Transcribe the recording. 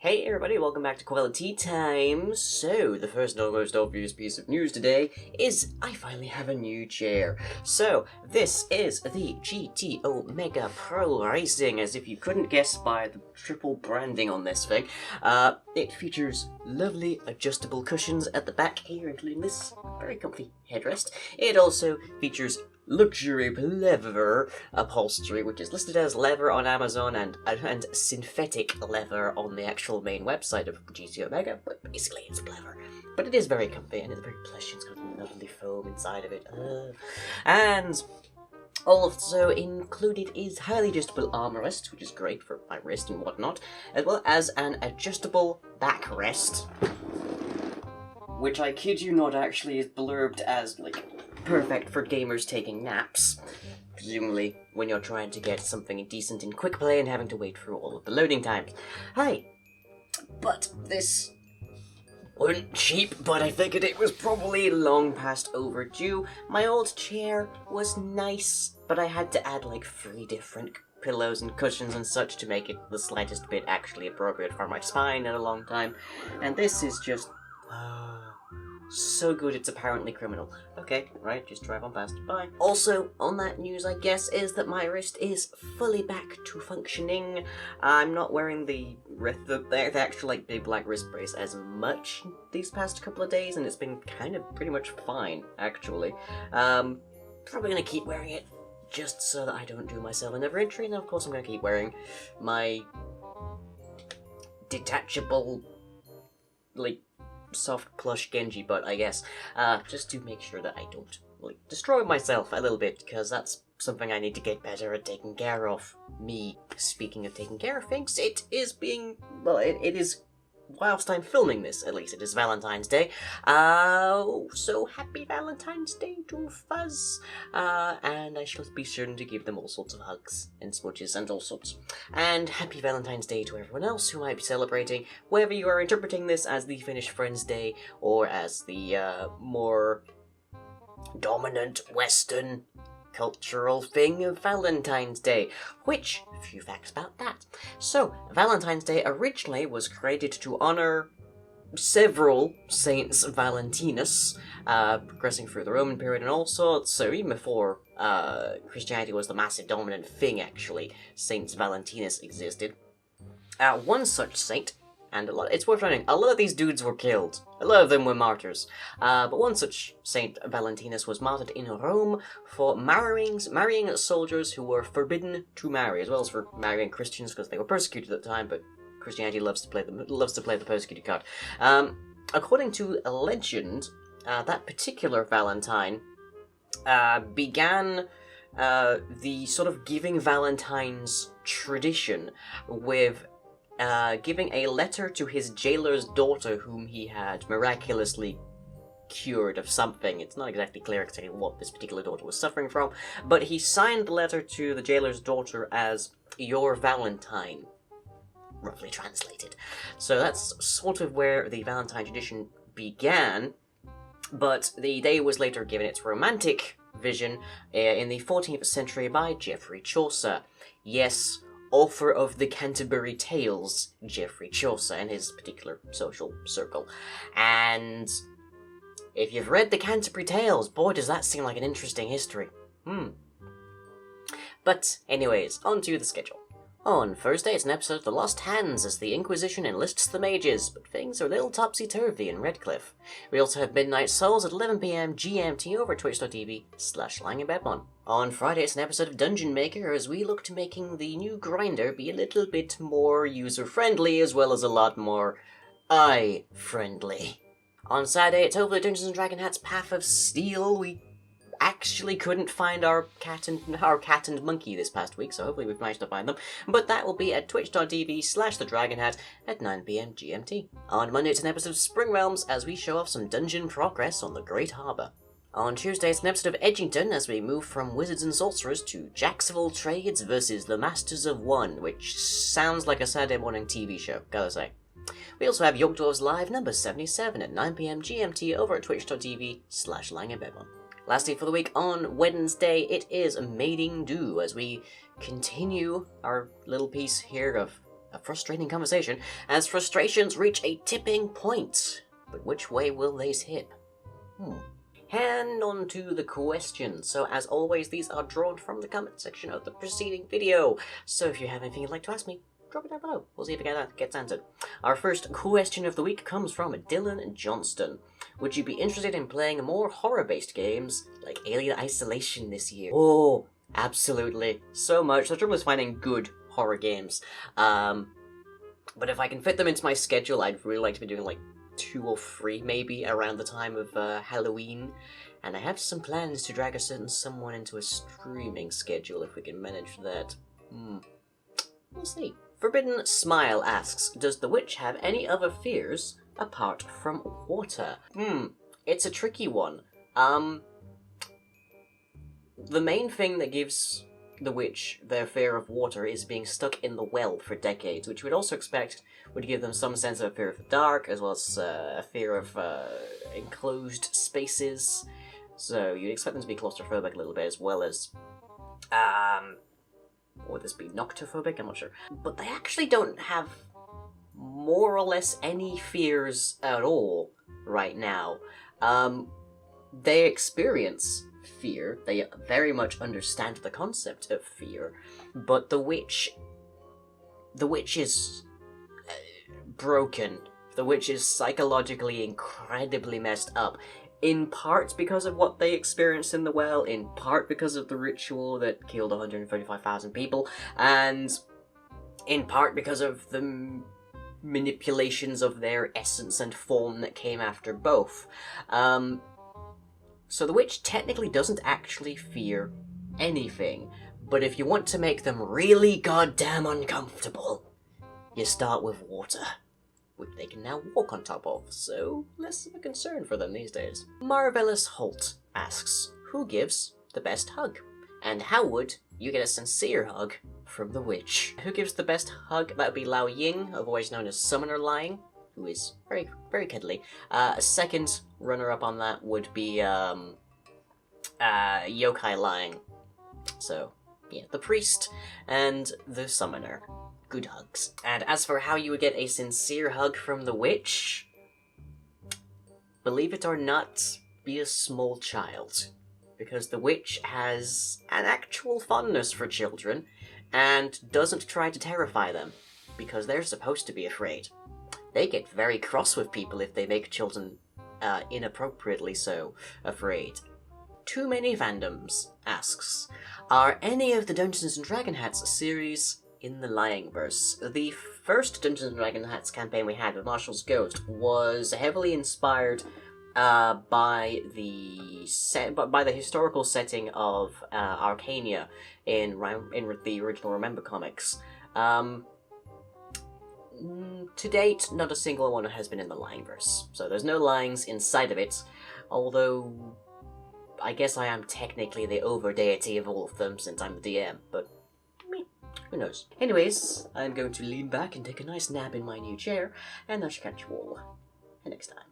Hey everybody, welcome back to Quali-Tea time. So, the first and most obvious piece of news today is I finally have a new chair. So, this is the GT Mega Pro Racing, as if you couldn't guess by the triple branding on this thing. It features lovely adjustable cushions at the back here, including this very comfy headrest. It also features luxury leather upholstery, which is listed as leather on Amazon and synthetic leather on the actual main website of GT Omega, but basically it's leather. But it is very comfy and it's very plush. It's got lovely foam inside of it. And also included is highly adjustable armrest, which is great for my wrist and whatnot, as well as an adjustable backrest, which I kid you not actually is blurbed as, like, perfect for gamers taking naps. Presumably, when you're trying to get something decent in quick play and having to wait through all of the loading times. Hi! But this wasn't cheap, but I figured it was probably long past overdue. My old chair was nice, but I had to add like 3 different pillows and cushions and such to make it the slightest bit actually appropriate for my spine in a long time. And this is just so good it's apparently criminal. Okay, right, just drive on past. Bye. Also, on that news, I guess, is that my wrist is fully back to functioning. I'm not wearing the actual, like, big black wrist brace as much these past couple of days, and it's been kind of pretty much fine, actually. Probably gonna keep wearing it just so that I don't do myself another injury, and of course I'm gonna keep wearing my detachable, like, soft plush Genji butt, I guess, just to make sure that I don't, like, destroy myself a little bit, because that's something I need to get better at taking care of. Me, speaking of taking care of things, it is being, well, it is, whilst I'm filming this, at least, it is Valentine's Day, so happy Valentine's Day to Fuzz, and I shall be certain to give them all sorts of hugs and smooches and all sorts. And happy Valentine's Day to everyone else who might be celebrating, whether you are interpreting this as the Finnish Friends Day, or as the, more dominant Western cultural thing of Valentine's Day, which, a few facts about that. So, Valentine's Day originally was created to honor several Saints Valentinus, progressing through the Roman period and all sorts, so even before Christianity was the massive dominant thing, actually, Saints Valentinus existed. One such saint, and it's worth noting, a lot of these dudes were killed. A lot of them were martyrs. But one such Saint Valentinus was martyred in Rome for marrying soldiers who were forbidden to marry, as well as for marrying Christians because they were persecuted at the time, but Christianity loves to play the persecuted card. According to a legend, that particular Valentine began the sort of giving Valentines tradition with giving a letter to his jailer's daughter whom he had miraculously cured of something. It's not exactly clear exactly what this particular daughter was suffering from, but he signed the letter to the jailer's daughter as "Your Valentine," roughly translated. So that's sort of where the Valentine tradition began, but the day was later given its romantic vision in the 14th century by Geoffrey Chaucer. Yes, author of the Canterbury Tales, Geoffrey Chaucer, and his particular social circle. And if you've read the Canterbury Tales, boy does that seem like an interesting history. But anyways, on to the schedule. On Thursday, it's an episode of The Lost Hands as the Inquisition enlists the mages, but things are a little topsy-turvy in Redcliffe. We also have Midnight Souls at 11 PM GMT over twitch.tv/LangandBadmon. On Friday, it's an episode of Dungeon Maker as we look to making the new grinder be a little bit more user-friendly, as well as a lot more eye-friendly. On Saturday, it's hopefully Dungeons & Dragon Hat's Path of Steel. We actually couldn't find our cat and monkey this past week, so hopefully we've managed to find them. But that will be at twitch.tv/thedragonhat at 9 PM GMT. On Monday, it's an episode of Springrealms as we show off some dungeon progress on the Great Harbour. On Tuesday, it's an episode of Edgington as we move from Wizards and Sorcerers to Jacks of all Trades versus the Masters of One, which sounds like a Saturday morning TV show, gotta say. We also have York Dwarves Live number 77 at 9 PM GMT over at twitch.tv/LangandBadmon. Lastly for the week, on Wednesday, it is Mating Do, as we continue our little piece here of a frustrating conversation as frustrations reach a tipping point. But which way will they tip? And on to the questions. So as always, these are drawn from the comment section of the preceding video. So if you have anything you'd like to ask me, drop it down below. We'll see if it gets answered. Our first question of the week comes from Dylan Johnston. Would you be interested in playing more horror-based games like Alien Isolation this year? Oh, absolutely. So much. The trouble is finding good horror games. But if I can fit them into my schedule, I'd really like to be doing like 2 or 3 maybe around the time of Halloween. And I have some plans to drag a certain someone into a streaming schedule if we can manage that. We'll see. Forbidden Smile asks, does the witch have any other fears apart from water? It's a tricky one. The main thing that gives the witch their fear of water is being stuck in the well for decades, which we'd also expect would give them some sense of a fear of the dark, as well as a fear of enclosed spaces. So you'd expect them to be claustrophobic a little bit, as well as would this be noctophobic? I'm not sure. But they actually don't have more or less any fears at all right now. They experience fear. They very much understand the concept of fear. But the witch is broken. The witch is psychologically incredibly messed up. In part because of what they experienced in the well, in part because of the ritual that killed 135,000 people, and in part because of the manipulations of their essence and form that came after both. So the witch technically doesn't actually fear anything, but if you want to make them really goddamn uncomfortable, you start with water, which they can now walk on top of, so less of a concern for them these days. Marvelous Holt asks, who gives the best hug? And how would you get a sincere hug from the witch? Who gives the best hug? That would be Lao Ying, otherwise known as Summoner Lying, who is very, very cuddly. A second runner-up on that would be Yokai Lying. So, yeah, the priest and the summoner. Good hugs. And as for how you would get a sincere hug from the witch, believe it or not, be a small child. Because the witch has an actual fondness for children, and doesn't try to terrify them, because they're supposed to be afraid. They get very cross with people if they make children inappropriately so afraid. Too Many Fandoms asks, are any of the Dungeons & Dragon Hats series in the Lyingverse? The first Dungeons & Dragon Hats campaign we had with Marshall's Ghost was heavily inspired by the historical setting of Arcania in the original Remember comics. To date, not a single one has been in the Lyingverse, so there's no Lyings inside of it, although I guess I am technically the over-deity of all of them since I'm the DM, but who knows. Anyways, I'm going to lean back and take a nice nap in my new chair, and I shall catch you all next time.